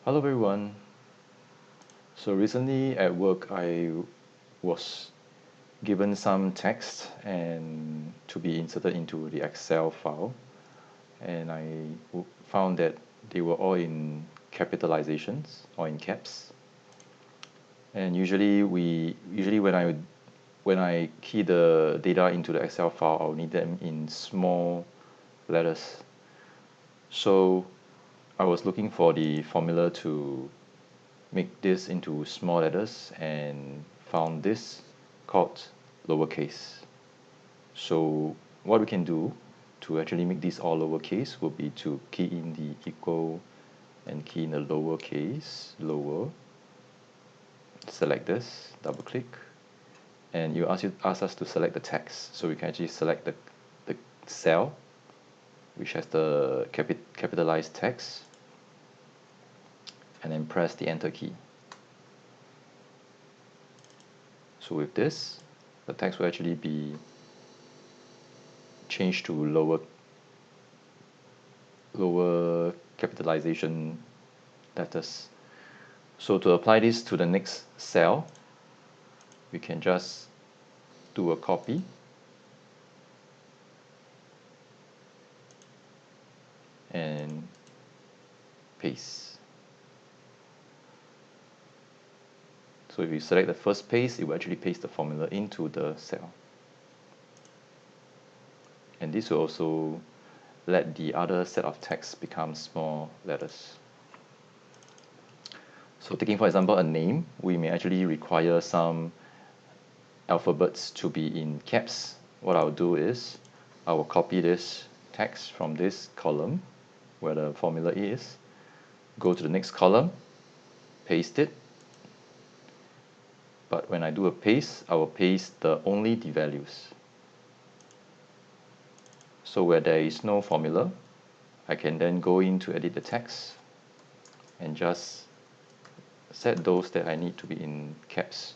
Hello everyone. So recently at work I was given some text and to be inserted into the Excel file, and found that they were all in capitalizations or in caps. And usually when I key the data into the Excel file, I'll need them in small letters. So I was looking for the formula to make this into small letters and found this called lowercase. So what we can do to actually make this all lowercase would be to key in the equal and key in the lowercase, lower, select this, double click, and you ask us to select the text. So we can actually select the cell which has the capitalized text, and then press the enter key. So with this, the text will actually be changed to lower capitalization letters. So to apply this to the next cell, we can just do a copy and paste. So if you select the first paste, it will actually paste the formula into the cell. And this will also let the other set of text become small letters. So taking for example a name, we may actually require some alphabets to be in caps. What I'll do is I will copy this text from this column where the formula is, go to the next column, paste it. But when I do a paste, I will paste only the values. So where there is no formula, I can then go in to edit the text and just set those that I need to be in caps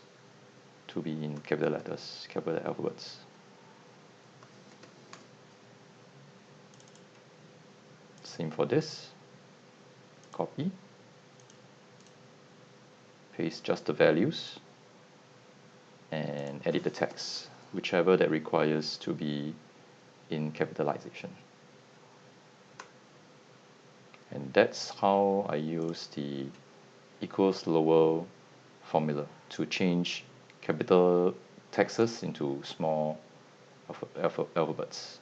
to be in capital letters, capital alphabets. Same for this. Copy, paste just the values, and edit the text, whichever that requires to be in capitalization. And that's how I use the equals lower formula to change capital texts into small alphabets.